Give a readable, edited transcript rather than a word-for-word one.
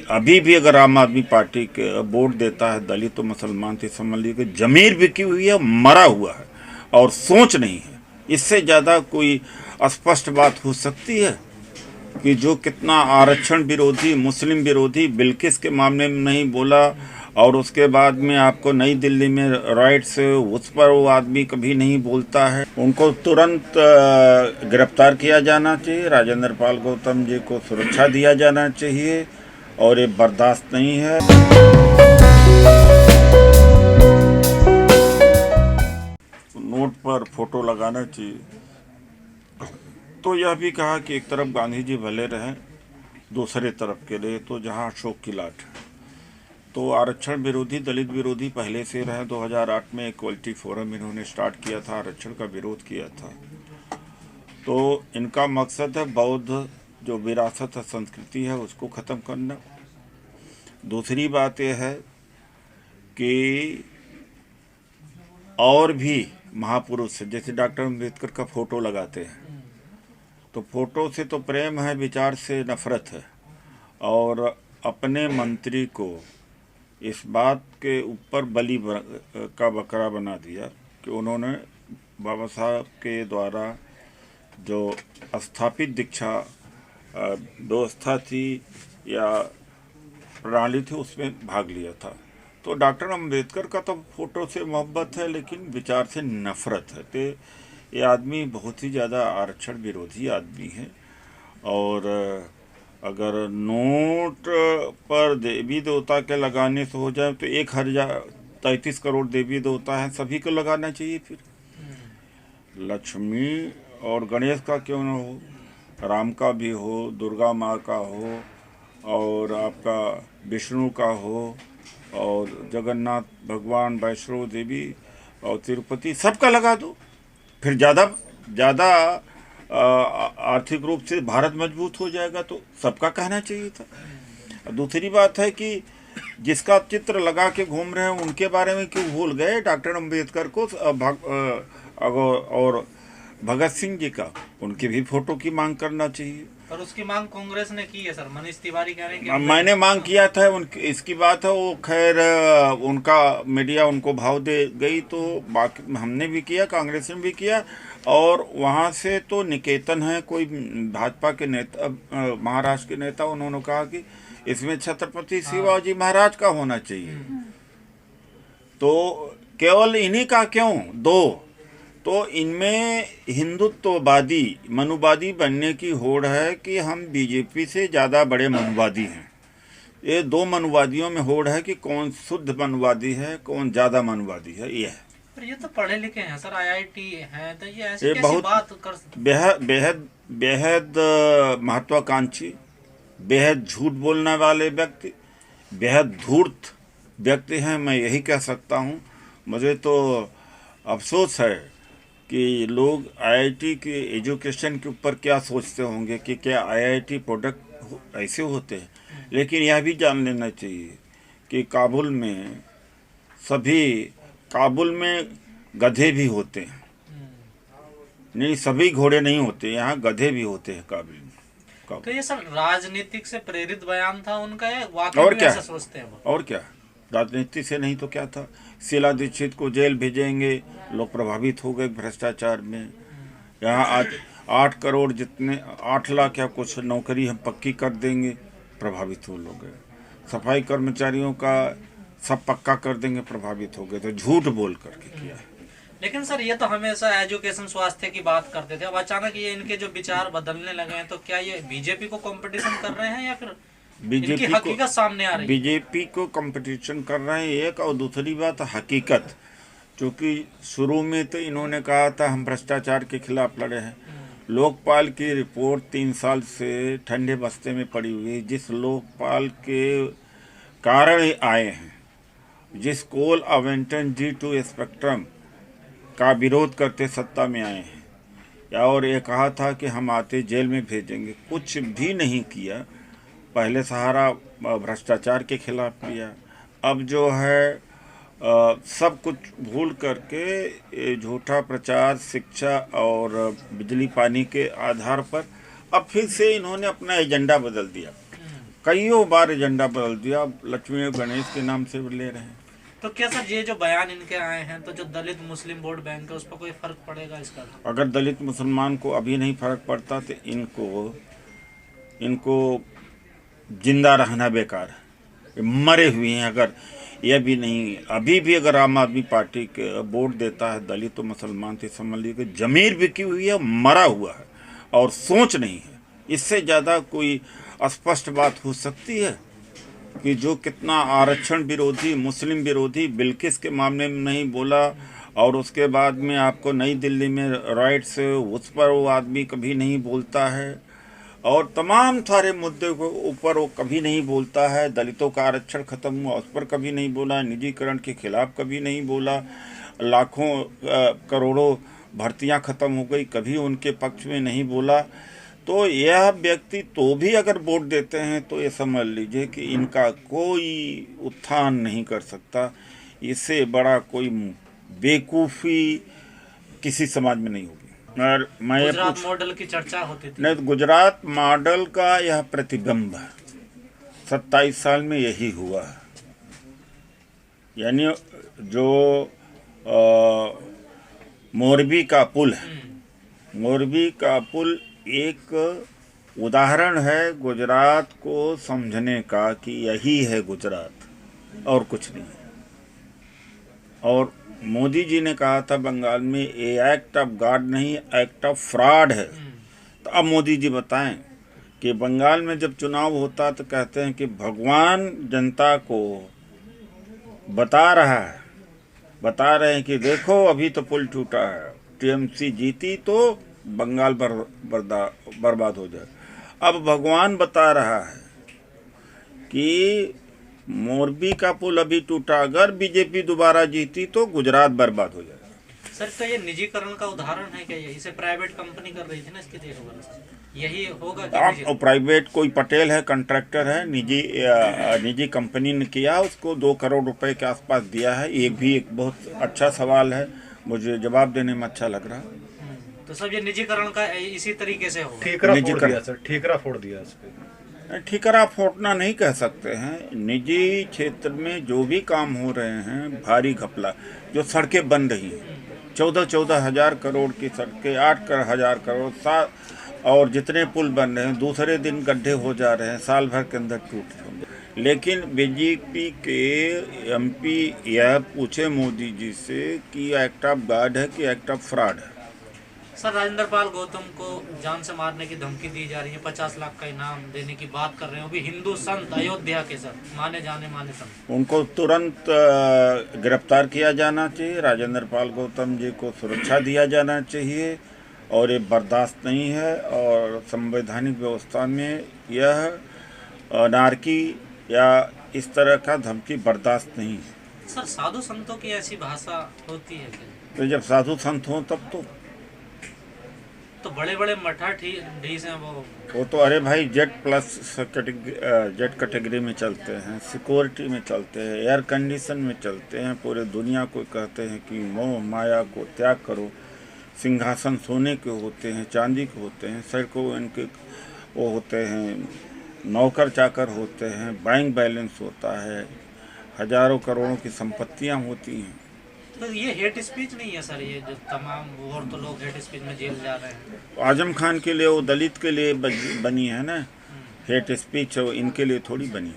अभी भी अगर आम आदमी पार्टी के वोट देता है दलित तो मुसलमान तो समझ लीजिए कि जमीर बिकी हुई है, मरा हुआ है और सोच नहीं है। इससे ज़्यादा कोई स्पष्ट बात हो सकती है कि जो कितना आरक्षण विरोधी, मुस्लिम विरोधी बिल्किस के मामले में नहीं बोला और उसके बाद में आपको नई दिल्ली में राइट्स उस पर वो आदमी कभी नहीं बोलता है। उनको तुरंत गिरफ्तार किया जाना चाहिए। राजेंद्र पाल गौतम जी को सुरक्षा दिया जाना चाहिए और ये बर्दाश्त नहीं है। नोट पर फोटो लगाना चाहिए। तो यह भी कहा कि एक तरफ गांधी जी भले रहें, दूसरे तरफ के लिए तो जहां अशोक की लाट है। तो आरक्षण विरोधी, दलित विरोधी पहले से रहे। 2008 में इक्वलिटी फोरम इन्होंने स्टार्ट किया था, आरक्षण का विरोध किया था। तो इनका मकसद है बौद्ध जो विरासत है, संस्कृति है, उसको ख़त्म करना। दूसरी बात यह है कि और भी महापुरुष जैसे डॉक्टर अम्बेडकर का फोटो लगाते हैं, तो फोटो से तो प्रेम है, विचार से नफरत है। और अपने मंत्री को इस बात के ऊपर बलि का बकरा बना दिया कि उन्होंने बाबा साहब के द्वारा जो स्थापित दीक्षा व्यवस्था थी या प्रणाली थी उसमें भाग लिया था। तो डॉक्टर अम्बेडकर का तो फोटो से मोहब्बत है लेकिन विचार से नफरत है। तो ये आदमी बहुत ही ज़्यादा आरक्षण विरोधी आदमी है। और अगर नोट पर देवी देवता के लगाने से हो जाए तो 1,033 करोड़ देवी देवता है, सभी को लगाना चाहिए। फिर लक्ष्मी और गणेश का क्यों ना हो, राम का भी हो, दुर्गा माँ का हो और आपका विष्णु का हो और जगन्नाथ भगवान, वैष्णो देवी और तिरुपति, सबका लगा दो। फिर ज़्यादा आर्थिक रूप से भारत मजबूत हो जाएगा। तो सबका कहना चाहिए था। दूसरी बात है कि जिसका चित्र लगा के घूम रहे हैं उनके बारे में क्यों भूल गए डॉक्टर अम्बेडकर को और भगत सिंह जी का, उनकी भी फोटो की मांग करना चाहिए। पर उसकी मांग कांग्रेस ने की है सर। मनीष तिवारी कह रहे हैं कि मैंने मांग किया था उनकी, इसकी बात है। वो खैर उनका मीडिया उनको भाव दे गई, तो बाकी हमने भी किया, कांग्रेस ने भी किया। और वहाँ से तो निकेतन है कोई भाजपा के नेता, महाराष्ट्र के नेता, उन्होंने कहा कि इसमें छत्रपति शिवाजी महाराज का होना चाहिए। तो केवल इन्हीं का क्यों, दो तो इनमें हिंदुत्ववादी, मनुवादी बनने की होड़ है कि हम बीजेपी से ज़्यादा बड़े मनुवादी हैं। ये दो मनुवादियों में होड़ है कि कौन शुद्ध मनुवादी है, कौन ज़्यादा मनुवादी है। ये है। पर ये तो पढ़े लिखे हैं सर, IIT है, तो ये ऐसी कैसी बहुत बात कर सकते? बेहद महत्वाकांक्षी, बेहद झूठ बोलने वाले व्यक्ति, बेहद धूर्त व्यक्ति हैं। मैं यही कह सकता हूँ। मुझे तो अफसोस है कि लोग IIT के एजुकेशन के ऊपर क्या सोचते होंगे कि क्या IIT प्रोडक्ट ऐसे होते हैं। लेकिन यह भी जान लेना चाहिए कि काबुल में गधे भी होते हैं। नहीं, सभी घोड़े नहीं होते, यहाँ गधे भी होते हैं काबुल में। तो ये सब राजनीतिक से प्रेरित बयान था उनका, या वाकई और में क्या ऐसा सोचते हैं वो? और क्या, राजनीति से नहीं तो क्या था। शीला दीक्षित को जेल भेजेंगे, लोग प्रभावित हो गए भ्रष्टाचार में। यहाँ आज 8 करोड़ जितने 8 लाख या कुछ नौकरी हम पक्की कर देंगे, प्रभावित हो लोग। सफाई कर्मचारियों का सब पक्का कर देंगे, प्रभावित हो गए। तो झूठ बोल करके किया है। लेकिन सर ये तो हमेशा एजुकेशन, स्वास्थ्य की बात करते थे, अब अचानक ये इनके जो विचार बदलने लगे हैं, तो क्या ये बीजेपी को कंपटीशन कर रहे हैं या फिर इनकी हकीकत सामने आ रही है? बीजेपी को कंपटीशन कर रहे हैं एक, और दूसरी बात हकीकत। क्योंकि शुरू में तो इन्होंने कहा था हम भ्रष्टाचार के खिलाफ लड़े हैं। लोकपाल की रिपोर्ट 3 साल से ठंडे बस्ते में पड़ी हुई। जिस लोकपाल के कारण आए हैं, जिस कोल अवेंटन G2 स्पेक्ट्रम का विरोध करते सत्ता में आए हैं, और ये कहा था कि हम आते जेल में भेजेंगे, कुछ भी नहीं किया। पहले सहारा भ्रष्टाचार के खिलाफ किया, अब जो है सब कुछ भूल करके झूठा प्रचार, शिक्षा और बिजली पानी के आधार पर अब फिर से इन्होंने अपना एजेंडा बदल दिया। कईयों बार एजेंडा बदल दिया, अब लक्ष्मी और गणेश के नाम से ले रहे हैं। तो क्या सर ये जो बयान इनके आए हैं, तो जो दलित मुस्लिम वोट बैंक है उस पर कोई फर्क पड़ेगा इसका? अगर दलित मुसलमान को अभी नहीं फर्क पड़ता तो इनको जिंदा रहना बेकार है, मरे हुए हैं। अगर यह भी नहीं, अभी भी अगर आम आदमी पार्टी के वोट देता है दलित तो मुसलमान तो समझ लीजिए कि जमीर बिकी हुई है, मरा हुआ है और सोच नहीं है। इससे ज़्यादा कोई स्पष्ट बात हो सकती है कि जो कितना आरक्षण विरोधी, मुस्लिम विरोधी बिल्किस के मामले में नहीं बोला, और उसके बाद में आपको नई दिल्ली में राइट्स, उस पर वो आदमी कभी नहीं बोलता है, और तमाम सारे मुद्दे के ऊपर वो कभी नहीं बोलता है। दलितों का आरक्षण खत्म हुआ उस पर कभी नहीं बोला, निजीकरण के खिलाफ कभी नहीं बोला, लाखों करोड़ों भर्तियां खत्म हो गई, कभी उनके पक्ष में नहीं बोला। तो यह व्यक्ति तो भी अगर वोट देते हैं तो ये समझ लीजिए कि इनका कोई उत्थान नहीं कर सकता। इससे बड़ा कोई बेवकूफ़ी किसी समाज में नहीं होगी। और मैं गुजरात मॉडल की चर्चा होती थी। नहीं, तो गुजरात मॉडल का यह प्रतिबिंब है। 27 साल में यही हुआ है। यानी जो मोरबी का पुल है, मोरबी का पुल एक उदाहरण है गुजरात को समझने का कि यही है गुजरात और कुछ नहीं। और मोदी जी ने कहा था बंगाल में ये एक्ट ऑफ गॉड नहीं, एक्ट ऑफ फ्रॉड है। तो अब मोदी जी बताएं कि बंगाल में जब चुनाव होता तो कहते हैं कि भगवान जनता को बता रहे हैं कि देखो अभी तो पुल टूटा है, टीएमसी जीती तो बंगाल बर्बाद हो जाए। अब भगवान बता रहा है कि मोरबी का पुल अभी टूटा, अगर बीजेपी दोबारा जीती तो गुजरात बर्बाद हो जाएगा। सर तो ये निजीकरण का उदाहरण है क्या? इसे प्राइवेट कंपनी कर रही थी ना, इसकी देखभाल यही होगा आप प्राइवेट कोई पटेल है, कॉन्ट्रैक्टर है, निजी कंपनी ने किया, उसको 2 करोड़ रुपए के आसपास दिया है। एक बहुत अच्छा सवाल है, मुझे जवाब देने में अच्छा लग रहा है। तो सब ये निजीकरण का इसी तरीके से होगा। ठीकरा फोड़ दिया इस पे। ठीकरा फोड़ना नहीं कह सकते हैं। निजी क्षेत्र में जो भी काम हो रहे हैं, भारी घपला, जो सड़कें बन रही हैं, 14 हजार करोड़ की सड़कें, 8 हजार करोड़, और जितने पुल बन रहे हैं दूसरे दिन गड्ढे हो जा रहे हैं, साल भर के अंदर टूट रहे। लेकिन बीजेपी के एमपी यह पूछे मोदी जी से कि एक्ट ऑफ गॉड है कि एक्ट ऑफ फ्रॉड है। सर राजेंद्र पाल गौतम को जान से मारने की धमकी दी जा रही है, 50 लाख का इनाम देने की बात कर रहे हैं, वो भी हिंदू संत अयोध्या के सर, माने संत। उनको तुरंत गिरफ्तार किया जाना चाहिए। राजेंद्र पाल गौतम जी को सुरक्षा दिया जाना चाहिए और ये बर्दाश्त नहीं है। और संवैधानिक व्यवस्था में यह अनारकी या इस तरह का धमकी बर्दाश्त नहीं है। सर साधु संतों की ऐसी भाषा होती है क्या? तो जब साधु संत हों तब तो बड़े बड़े मठा ढीस हैं वो तो अरे भाई जेड कैटेगरी में चलते हैं, सिक्योरिटी में चलते हैं, एयर कंडीशन में चलते हैं, पूरे दुनिया को कहते हैं कि मोह माया को त्याग करो। सिंहासन सोने के होते हैं, चांदी के होते हैं, सड़कों इनके वो होते हैं, नौकर चाकर होते हैं, बैंक बैलेंस होता है, हजारों करोड़ों की संपत्तियां होती हैं। तो ये हेट स्पीच नहीं है सर? ये जो तमाम और तो लोग हेट स्पीच में जेल जा रहे हैं। आजम खान के लिए, वो दलित के लिए बनी है ना हेट स्पीच, इनके लिए थोड़ी बनी।